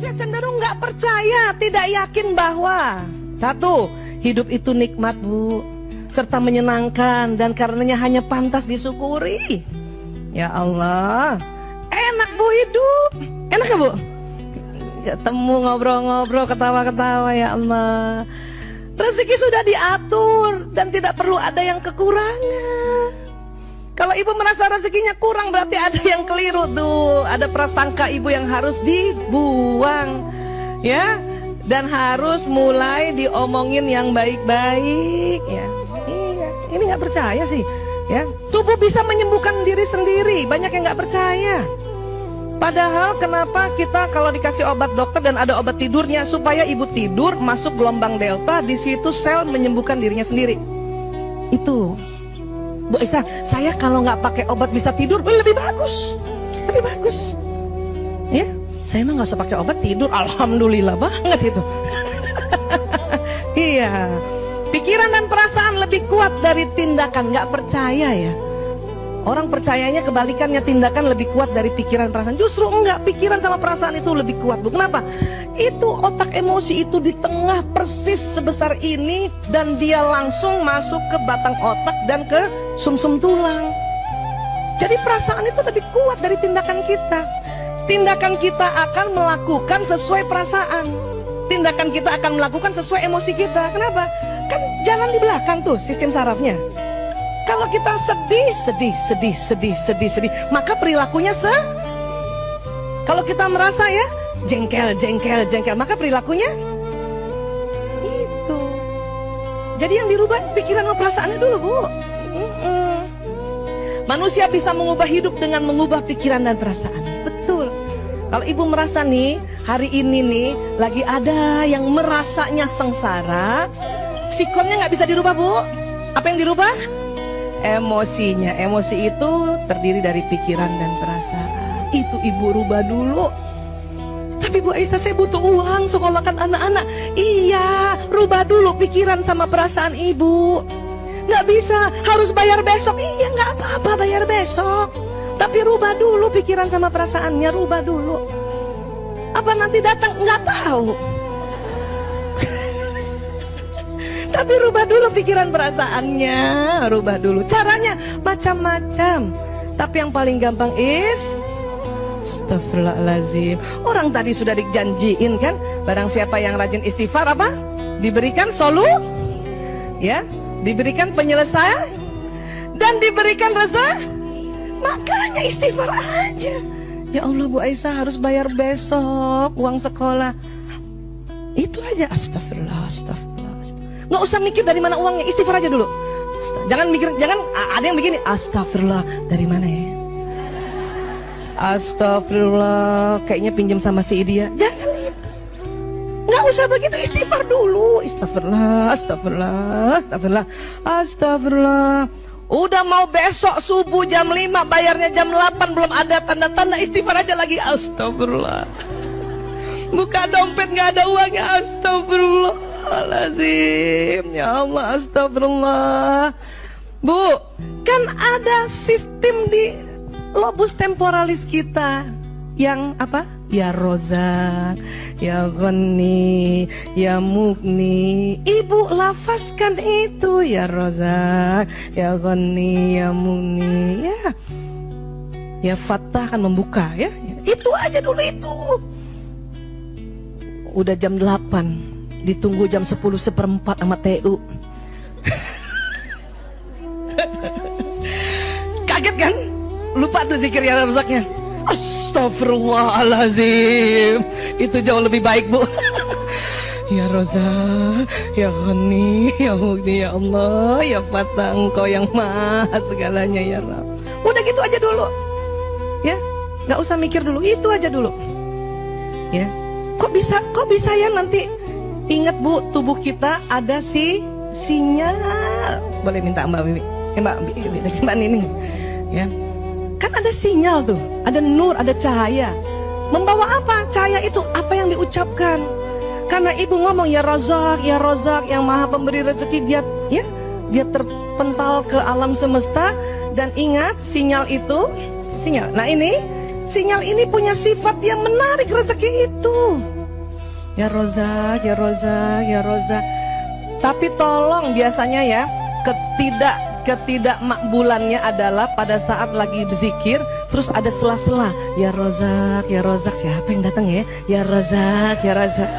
Manusia cenderung nggak percaya, tidak yakin bahwa satu, hidup itu nikmat, Bu, serta menyenangkan, dan karenanya hanya pantas disyukuri. Ya Allah, enak Bu hidup. Enak gak Bu? Ketemu, ngobrol-ngobrol, ketawa-ketawa, ya Allah. Rezeki sudah diatur dan tidak perlu ada yang kekurangan. Kalau ibu merasa rezekinya kurang, berarti ada yang keliru tuh. Ada prasangka ibu yang harus dibuang, ya. Dan harus mulai diomongin yang baik-baik, ya. Iya, ini nggak percaya sih, ya. Tubuh bisa menyembuhkan diri sendiri. Banyak yang nggak percaya. Padahal kenapa kita kalau dikasih obat dokter dan ada obat tidurnya, supaya ibu tidur masuk gelombang delta, di situ sel menyembuhkan dirinya sendiri. Itu. Bu Aisyah, saya kalau nggak pakai obat bisa tidur, lebih bagus, lebih bagus. Ya, saya mah nggak usah pakai obat tidur, alhamdulillah banget itu. Iya, pikiran dan perasaan lebih kuat dari tindakan. Nggak percaya ya? Orang percayanya kebalikannya, tindakan lebih kuat dari pikiran perasaan. Justru enggak, pikiran sama perasaan itu lebih kuat, Bu. Kenapa? Itu otak emosi itu di tengah persis sebesar ini, dan dia langsung masuk ke batang otak dan ke sumsum tulang. Jadi perasaan itu lebih kuat dari tindakan kita. Tindakan kita akan melakukan sesuai perasaan. Tindakan kita akan melakukan sesuai emosi kita. Kenapa? Kan jalan di belakang tuh sistem sarafnya. Kalau kita sedih, maka perilakunya kalau kita merasa ya jengkel, maka perilakunya itu. Jadi yang dirubah pikiran dan perasaannya dulu, Bu. Manusia bisa mengubah hidup dengan mengubah pikiran dan perasaan. Betul. Kalau ibu merasa nih, hari ini nih lagi ada yang merasanya sengsara, sikonnya nggak bisa dirubah, Bu. Apa yang dirubah? Emosinya. Emosi itu terdiri dari pikiran dan perasaan. Itu ibu rubah dulu. Tapi Bu Aisyah, saya butuh uang sekolahkan anak-anak. Iya, rubah dulu pikiran sama perasaan ibu. Nggak bisa, harus bayar besok. Iya, nggak apa-apa bayar besok. Tapi rubah dulu pikiran sama perasaannya, rubah dulu. Apa nanti datang? Nggak tahu. Tapi rubah dulu pikiran perasaannya, rubah dulu. Caranya macam-macam. Tapi yang paling gampang Astagfirullahaladzim. Orang tadi sudah dijanjiin kan, barang siapa yang rajin istighfar apa? Diberikan ya, diberikan penyelesaian dan diberikan rezeki. Makanya istighfar aja. Ya Allah, Bu Aisyah harus bayar besok uang sekolah. Itu aja. Astagfirullah. Nggak usah mikir dari mana uangnya, istighfar aja dulu. Jangan mikir, jangan ada yang begini, astagfirullah, dari mana ya? Astagfirullah, kayaknya pinjam sama si dia. Jangan gitu. Nggak usah begitu, istighfar dulu. Astagfirullah. Udah mau besok subuh jam 5, bayarnya jam 8, belum ada tanda-tanda, istighfar aja lagi. Astagfirullah. Buka dompet nggak ada uangnya, astagfirullah. Ya Allah, astagfirullah. Bu, kan ada sistem di lobus temporalis kita yang apa? Ya Rozak, ya Ghani, ya Mugni. Ibu lafazkan itu, ya Rozak, ya Ghani, ya Mugni, ya. Ya Fattah kan membuka, ya. Itu aja dulu itu. Udah jam 8. Ditunggu jam 10:04 sama TU. Kaget kan? Lupa tuh zikir ya Rozaknya. Astagfirullahaladzim. Itu jauh lebih baik, Bu. Ya Rozak, ya Ghani, ya Mugni, ya Allah, ya Fattah, Engkau yang maha segalanya ya Rabb. Udah gitu aja dulu. Ya, nggak usah mikir dulu, itu aja dulu. Ya. Kok bisa ya nanti. Ingat, Bu, tubuh kita ada sinyal. Boleh minta Mbak Bibi? Mbak Nining. Ya. Kan ada sinyal tuh, ada nur, ada cahaya. Membawa apa? Cahaya itu apa yang diucapkan. Karena ibu ngomong ya Razak, yang maha pemberi rezeki, dia terpental ke alam semesta. Dan ingat, sinyal itu, sinyal. Nah ini, sinyal ini punya sifat yang menarik rezeki itu. Ya Rozak, ya Rozak, ya Rozak. Tapi tolong biasanya ya, ketidakmakbulannya adalah pada saat lagi berzikir terus ada sela-sela. Ya Rozak, ya Rozak. Siapa yang datang ya? Ya Rozak, ya Rozak.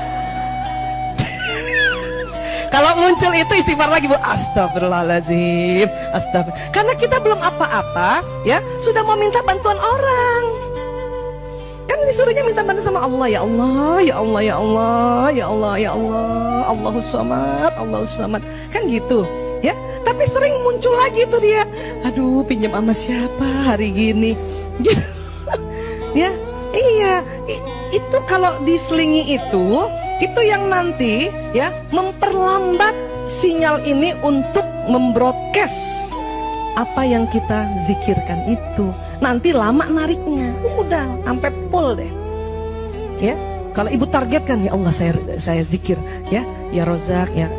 Kalau muncul itu istighfar lagi, Bu. Astagfirullahaladzim, astagfirullah. Karena kita belum apa-apa, ya, sudah mau minta bantuan orang. Kan disuruhnya minta bantuan sama Allah. Ya Allah, ya Allah, ya Allah, ya Allah, ya Allah, Allahus Samad, Allahus Samad. Kan gitu, ya. Tapi sering muncul lagi tuh dia. Aduh, pinjam sama siapa hari gini? Gitu. Ya, iya. Itu kalau diselingi itu yang nanti ya memperlambat sinyal ini untuk membroadcast apa yang kita zikirkan itu. Nanti lama nariknya, udah sampai full deh. Ya, kalau ibu targetkan, ya Allah saya zikir ya Rozak, ya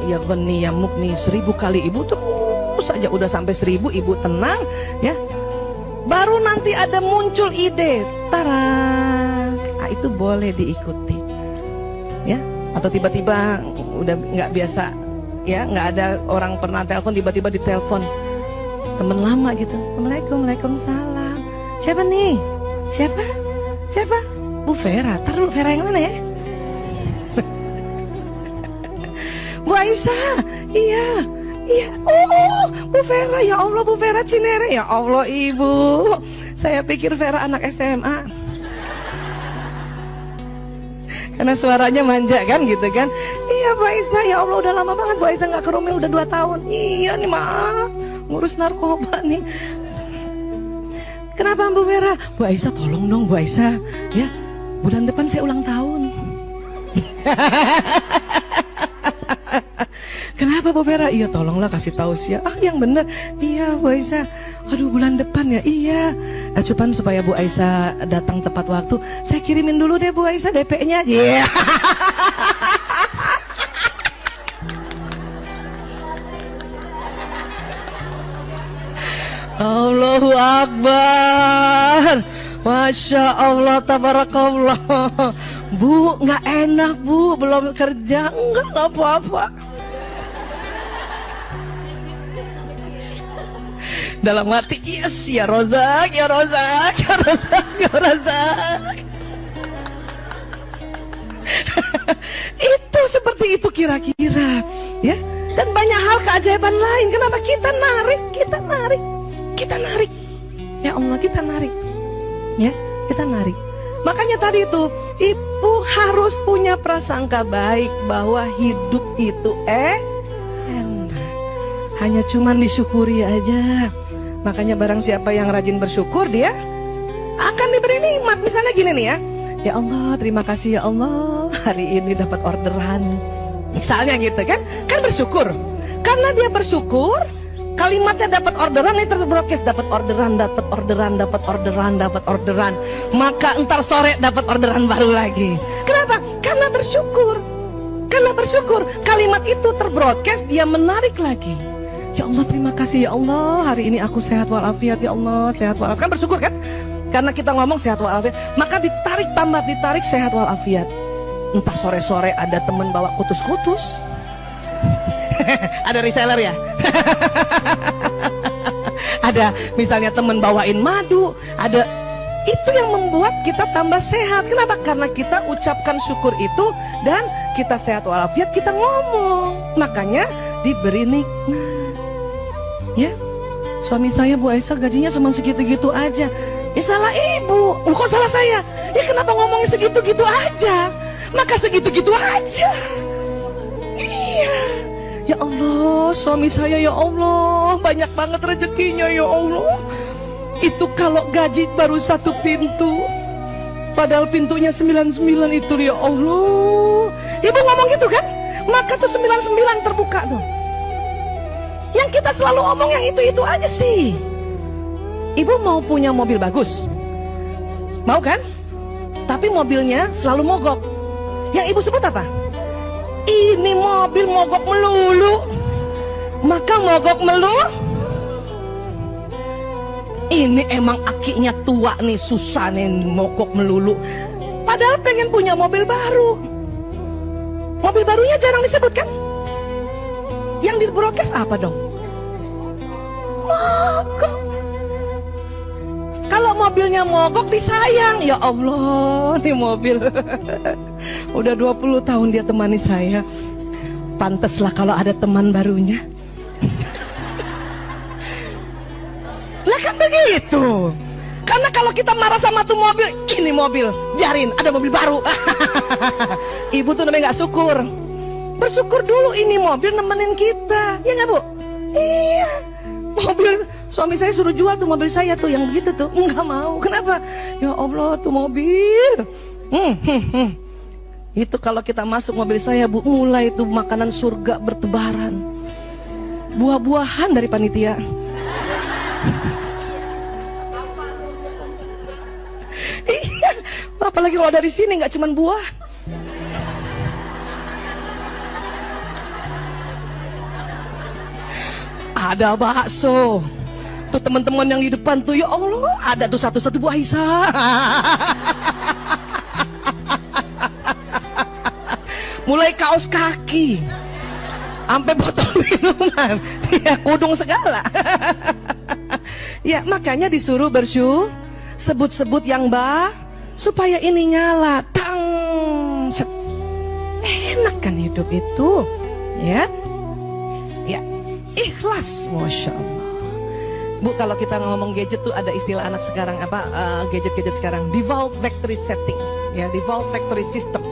Ghani, ya Mukni 1000 kali, ibu terus saja udah sampai 1000, ibu tenang ya. Baru nanti ada muncul ide, tarang, itu boleh diikuti. Ya, atau tiba-tiba udah nggak biasa, ya nggak ada orang pernah telepon, tiba-tiba ditelepon temen lama gitu. Assalamualaikum, waalaikumsalam. Siapa nih? Siapa? Bu Vera. Tar dulu, Vera yang mana ya? Bu Aisyah. Iya. Oh, Bu Vera. Ya Allah, Bu Vera Cinere. Ya Allah, ibu. Saya pikir Vera anak SMA. Karena suaranya manja kan gitu kan. Iya Bu Aisyah, ya Allah udah lama banget Bu Aisyah nggak ke Rumel, udah 2 tahun. Iya nih maaf, ngurus narkoba nih. Kenapa Bu Vera? Bu Aisyah tolong dong Bu Aisyah, ya bulan depan saya ulang tahun. Kenapa Bu Vera? Iya tolonglah kasih tahu sih. Yang bener. Iya Bu Aisyah. Aduh bulan depan ya. Iya. Cuman supaya Bu Aisyah datang tepat waktu, saya kirimin dulu deh Bu Aisyah DP-nya. Iya. Yeah. Allahu Akbar. Masya Allah, tabarakallah. Bu, nggak enak Bu, belum kerja. Nggak apa-apa. Dalam hati, yes, ya Rozak, ya Rozak, ya Rozak, ya Rozak. Itu seperti itu kira-kira, ya. Dan banyak hal keajaiban lain. Kenapa kita narik? Ya Allah, kita narik. Ya, kita narik. Makanya tadi itu, ibu harus punya prasangka baik bahwa hidup itu enak. Hanya cuman disyukuri aja. Makanya barang siapa yang rajin bersyukur, dia akan diberi nikmat. Misalnya gini nih ya, ya Allah terima kasih ya Allah hari ini dapat orderan. Misalnya gitu kan bersyukur. Karena dia bersyukur, kalimatnya dapat orderan, ini terbroadcast, dapat orderan. Maka entar sore dapat orderan baru lagi. Kenapa? Karena bersyukur. Kalimat itu terbroadcast, dia menarik lagi. Ya Allah terima kasih ya Allah hari ini aku sehat walafiat ya Allah, sehat walafiat. Kan bersyukur kan? Karena kita ngomong sehat walafiat, maka ditarik sehat walafiat. Entah sore-sore ada teman bawa kutus-kutus. Ada reseller ya. Ada misalnya teman bawain madu, ada. Itu yang membuat kita tambah sehat. Kenapa? Karena kita ucapkan syukur itu dan kita sehat walafiat, kita ngomong. Makanya diberi nikmat. Ya, suami saya Bu Aisyah gajinya cuma segitu-gitu aja. Ya salah ibu. Kok salah saya? Ya kenapa ngomongnya segitu-gitu aja? Maka segitu-gitu aja. Iya. Ya Allah, suami saya ya Allah banyak banget rezekinya ya Allah. Itu kalau gaji baru 1 pintu, padahal pintunya 99 itu ya Allah. Ibu ngomong gitu kan? Maka tuh 99 terbuka tuh. Yang kita selalu ngomong yang itu-itu aja sih. Ibu mau punya mobil bagus, mau kan? Tapi mobilnya selalu mogok. Yang ibu sebut apa? Ini mobil mogok melulu. Maka mogok melulu. Ini emang akinya tua nih, susah nih mogok melulu. Padahal pengen punya mobil baru. Mobil barunya jarang disebutkan. Yang di broadcast apa dong? Mogok. Kalau mobilnya mogok disayang. Ya Allah, nih mobil udah 20 tahun dia temani saya. Pantaslah kalau ada teman barunya. Lah kan begitu. Karena kalau kita marah sama tuh mobil, ini mobil, biarin ada mobil baru. Ibu tuh namanya gak syukur. Bersyukur dulu ini mobil nemenin kita. Ya gak Bu? Iya. Mobil suami saya suruh jual tuh mobil saya tuh yang begitu tuh. Enggak mau. Kenapa? Ya Allah tuh mobil. Itu kalau kita masuk mobil saya Bu, mulai tuh makanan surga bertebaran. Buah-buahan dari panitia. Iya, apalagi kalau dari sini nggak cuman buah. Ada bakso. Tuh teman-teman yang di depan tuh, ya Allah, ada tuh satu-satu buah Isa. Mulai kaos kaki, sampai botol minuman, ya kudung segala. Ya makanya disuruh sebut-sebut yang supaya ini nyala. Tang, set. Enak kan hidup itu, ya. Ya, ikhlas, masya Allah. Bu, kalau kita ngomong gadget tuh ada istilah anak sekarang apa? Gadget-gadget sekarang, default factory setting, ya, default factory system.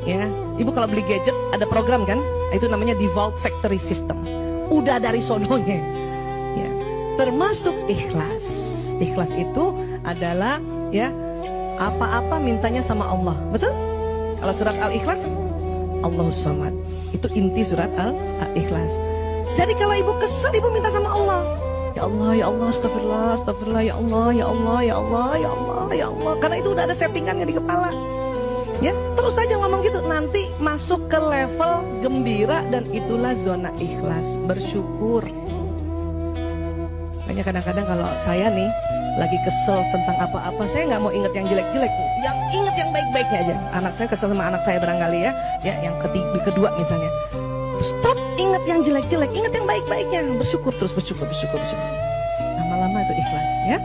Ya, Ibu kalau beli gadget ada program kan? Itu namanya default factory system. Udah dari sononya. Ya, termasuk ikhlas. Ikhlas itu adalah ya apa-apa mintanya sama Allah. Betul? Kalau surat Al-Ikhlas, Allahus Samad. Itu inti surat Al-Ikhlas. Jadi kalau ibu kesel, ibu minta sama Allah. Ya Allah, ya Allah, astagfirullah, astagfirullah, ya Allah, ya Allah, ya Allah, ya Allah, ya Allah. Karena itu udah ada settingannya di kepala. Ya, terus aja ngomong gitu, nanti masuk ke level gembira dan itulah zona ikhlas, bersyukur. Makanya kadang-kadang kalau saya nih lagi kesel tentang apa-apa, saya nggak mau inget yang jelek-jelek, yang inget yang baik-baiknya aja. Anak saya kesel sama anak saya barangkali ya, yang kedua misalnya. Stop, inget yang jelek-jelek, inget yang baik-baiknya, bersyukur terus, bersyukur. Lama-lama itu ikhlas, ya.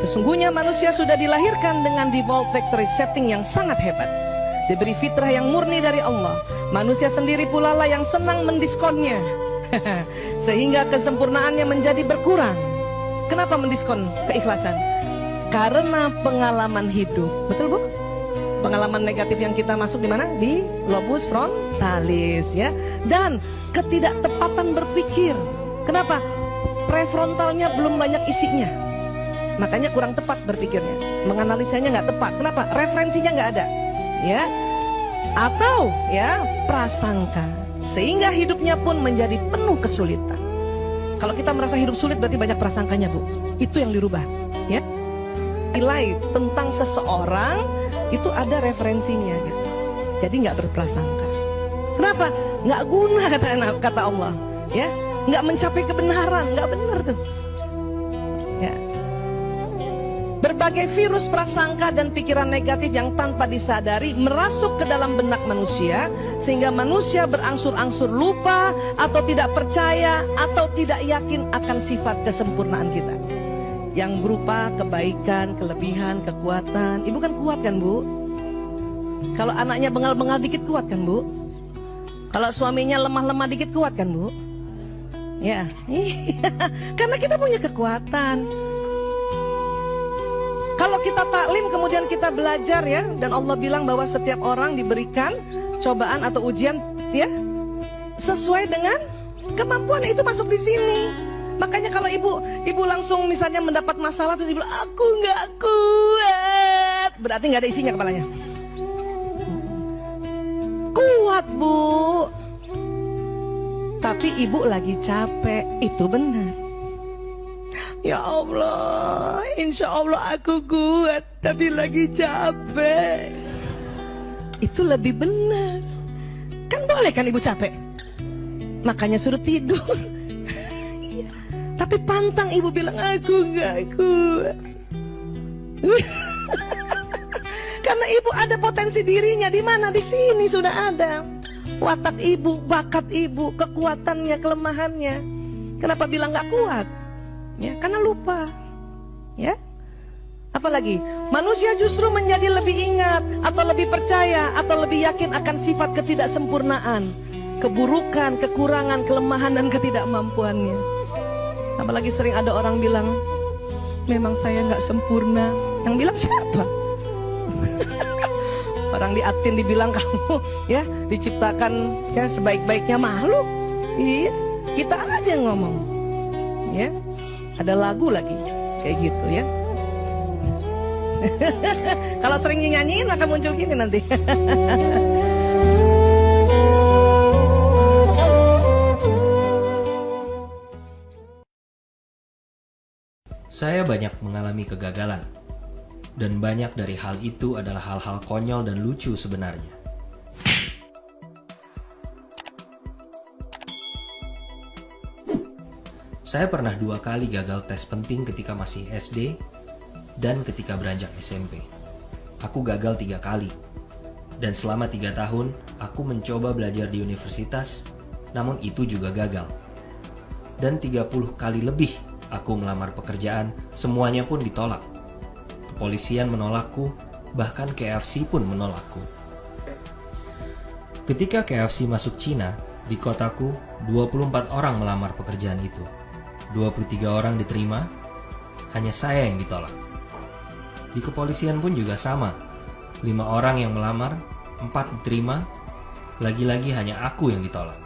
Sesungguhnya manusia sudah dilahirkan dengan default factory setting yang sangat hebat. Diberi fitrah yang murni dari Allah. Manusia sendiri pula lah yang senang mendiskonnya. Sehingga kesempurnaannya menjadi berkurang. Kenapa mendiskon keikhlasan? Karena pengalaman hidup. Betul Bu? Pengalaman negatif yang kita masuk di mana? Di lobus frontalis, ya. Dan ketidaktepatan berpikir. Kenapa? Prefrontalnya belum banyak isinya. Makanya kurang tepat berpikirnya. Menganalisanya nggak tepat. Kenapa? Referensinya nggak ada. Ya, atau ya prasangka, sehingga hidupnya pun menjadi penuh kesulitan. Kalau kita merasa hidup sulit berarti banyak prasangkanya Bu. Itu yang dirubah, ya. Nilai tentang seseorang itu ada referensinya gitu. Jadi nggak berprasangka. Kenapa? Nggak guna kata Allah, ya. Nggak mencapai kebenaran, nggak benar tuh. Ya. Berbagai virus prasangka dan pikiran negatif yang tanpa disadari merasuk ke dalam benak manusia, sehingga manusia berangsur-angsur lupa atau tidak percaya atau tidak yakin akan sifat kesempurnaan kita yang berupa kebaikan, kelebihan, kekuatan. Ibu kan kuat kan Bu? Kalau anaknya bengal-bengal dikit kuat kan Bu? Kalau suaminya lemah-lemah dikit kuat kan Bu? Ya, karena kita punya kekuatan. Kalau kita taklim kemudian kita belajar ya, dan Allah bilang bahwa setiap orang diberikan cobaan atau ujian ya sesuai dengan kemampuan, itu masuk di sini. Makanya kalau ibu langsung misalnya mendapat masalah terus ibu bilang aku nggak kuat, berarti nggak ada isinya kepalanya. Kuat Bu, tapi ibu lagi capek, itu benar. Ya Allah, insya Allah aku kuat, tapi lagi capek. Itu lebih benar. Kan boleh kan ibu capek? Makanya suruh tidur. Tapi pantang ibu bilang aku gak kuat. Karena ibu ada potensi dirinya di mana? Di sini sudah ada. Watak ibu, bakat ibu, kekuatannya, kelemahannya. Kenapa bilang gak kuat? Ya, karena lupa. Ya. Apalagi manusia justru menjadi lebih ingat atau lebih percaya atau lebih yakin akan sifat ketidaksempurnaan, keburukan, kekurangan, kelemahan dan ketidakmampuannya. Apalagi sering ada orang bilang, memang saya nggak sempurna. Yang bilang siapa? Orang di Atin dibilang kamu ya diciptakan ya sebaik-baiknya makhluk. Iya, kita aja yang ngomong. Ya, ada lagu lagi kayak gitu ya. Kalau sering nyanyiin akan muncul gini nanti. Saya banyak mengalami kegagalan, dan banyak dari hal itu adalah hal-hal konyol dan lucu sebenarnya. Saya pernah 2 kali gagal tes penting ketika masih SD dan ketika beranjak SMP. Aku gagal 3 kali. Dan selama 3 tahun, aku mencoba belajar di universitas, namun itu juga gagal. Dan 30 kali lebih aku melamar pekerjaan, semuanya pun ditolak. Kepolisian menolakku, bahkan KFC pun menolakku. Ketika KFC masuk Cina, di kotaku, 24 orang melamar pekerjaan itu. 23 orang diterima, hanya saya yang ditolak. Di kepolisian pun juga sama. 5 orang yang melamar, 4 diterima, lagi-lagi hanya aku yang ditolak.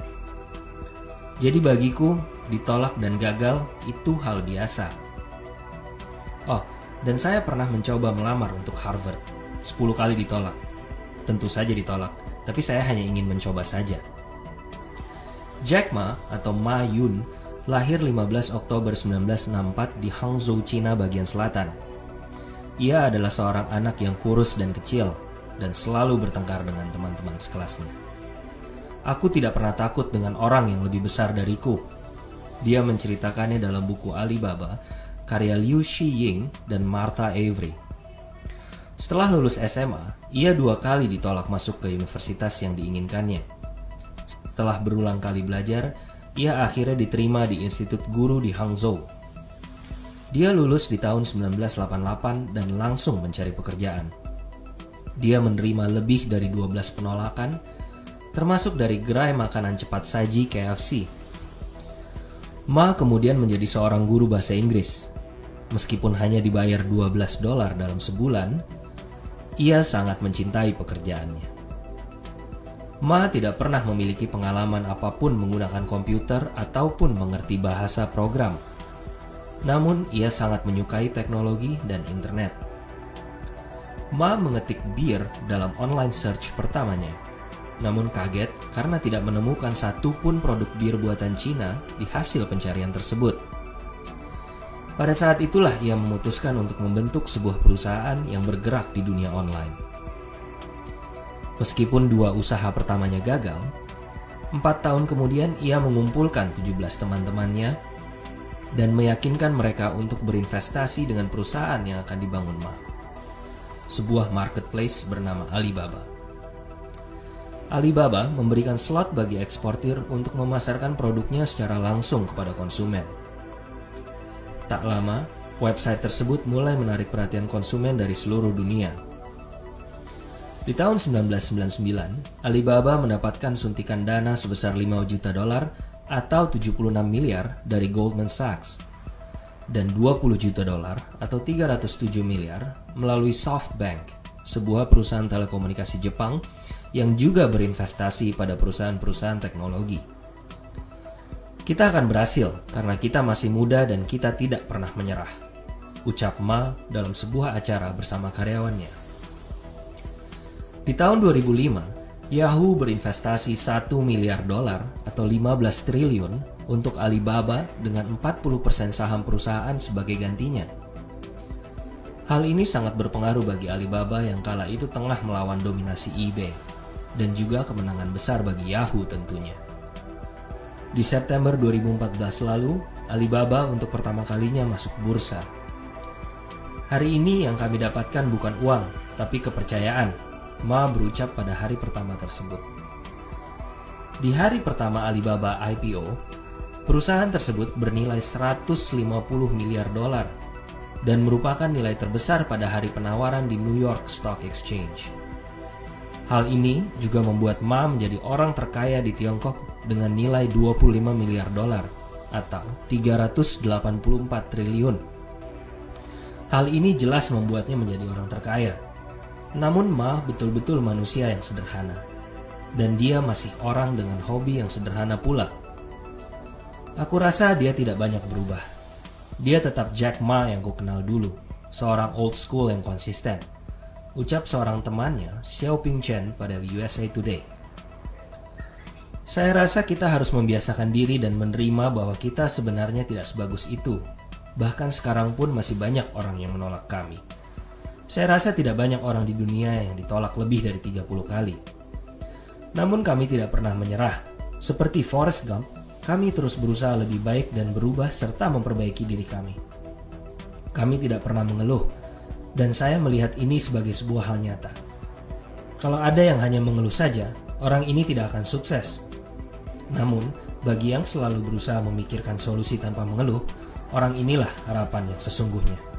Jadi bagiku, ditolak dan gagal itu hal biasa. Oh, dan saya pernah mencoba melamar untuk Harvard. 10 kali ditolak. Tentu saja ditolak, tapi saya hanya ingin mencoba saja. Jack Ma atau Ma Yun lahir 15 Oktober 1964 di Hangzhou, Cina bagian selatan. Ia adalah seorang anak yang kurus dan kecil, dan selalu bertengkar dengan teman-teman sekelasnya. Aku tidak pernah takut dengan orang yang lebih besar dariku. Dia menceritakannya dalam buku Alibaba, karya Liu Shiying dan Martha Avery. Setelah lulus SMA, ia 2 kali ditolak masuk ke universitas yang diinginkannya. Setelah berulang kali belajar, ia akhirnya diterima di Institut Guru di Hangzhou. Dia lulus di tahun 1988 dan langsung mencari pekerjaan. Dia menerima lebih dari 12 penolakan, termasuk dari gerai makanan cepat saji KFC. Ma kemudian menjadi seorang guru bahasa Inggris. Meskipun hanya dibayar $12 dalam sebulan, ia sangat mencintai pekerjaannya. Ma tidak pernah memiliki pengalaman apapun menggunakan komputer ataupun mengerti bahasa program. Namun, ia sangat menyukai teknologi dan internet. Ma mengetik bir dalam online search pertamanya. Namun kaget karena tidak menemukan satupun produk bir buatan Cina di hasil pencarian tersebut. Pada saat itulah ia memutuskan untuk membentuk sebuah perusahaan yang bergerak di dunia online. Meskipun 2 usaha pertamanya gagal, 4 tahun kemudian ia mengumpulkan 17 teman-temannya dan meyakinkan mereka untuk berinvestasi dengan perusahaan yang akan dibangun Ma. Sebuah marketplace bernama Alibaba. Alibaba memberikan slot bagi eksportir untuk memasarkan produknya secara langsung kepada konsumen. Tak lama, website tersebut mulai menarik perhatian konsumen dari seluruh dunia. Di tahun 1999, Alibaba mendapatkan suntikan dana sebesar $5 juta atau 76 miliar dari Goldman Sachs dan $20 juta atau 307 miliar melalui SoftBank, sebuah perusahaan telekomunikasi Jepang yang juga berinvestasi pada perusahaan-perusahaan teknologi. Kita akan berhasil karena kita masih muda dan kita tidak pernah menyerah, ucap Ma dalam sebuah acara bersama karyawannya. Di tahun 2005, Yahoo berinvestasi $1 miliar atau 15 triliun untuk Alibaba dengan 40% saham perusahaan sebagai gantinya. Hal ini sangat berpengaruh bagi Alibaba yang kala itu tengah melawan dominasi eBay dan juga kemenangan besar bagi Yahoo tentunya. Di September 2014 lalu, Alibaba untuk pertama kalinya masuk bursa. Hari ini yang kami dapatkan bukan uang, tapi kepercayaan, Ma berucap pada hari pertama tersebut. Di hari pertama Alibaba IPO, perusahaan tersebut bernilai 150 miliar dolar dan merupakan nilai terbesar pada hari penawaran di New York Stock Exchange. Hal ini juga membuat Ma menjadi orang terkaya di Tiongkok dengan nilai 25 miliar dolar atau 384 triliun. Hal ini jelas membuatnya menjadi orang terkaya. Namun Ma betul-betul manusia yang sederhana, dan dia masih orang dengan hobi yang sederhana pula. Aku rasa dia tidak banyak berubah. Dia tetap Jack Ma yang ku kenal dulu, seorang old school yang konsisten, ucap seorang temannya, Xiaoping Chen, pada USA Today. Saya rasa kita harus membiasakan diri dan menerima bahwa kita sebenarnya tidak sebagus itu. Bahkan sekarang pun masih banyak orang yang menolak kami. Saya rasa tidak banyak orang di dunia yang ditolak lebih dari 30 kali. Namun kami tidak pernah menyerah. Seperti Forrest Gump, kami terus berusaha lebih baik dan berubah serta memperbaiki diri kami. Kami tidak pernah mengeluh, dan saya melihat ini sebagai sebuah hal nyata. Kalau ada yang hanya mengeluh saja, orang ini tidak akan sukses. Namun, bagi yang selalu berusaha memikirkan solusi tanpa mengeluh, orang inilah harapan yang sesungguhnya.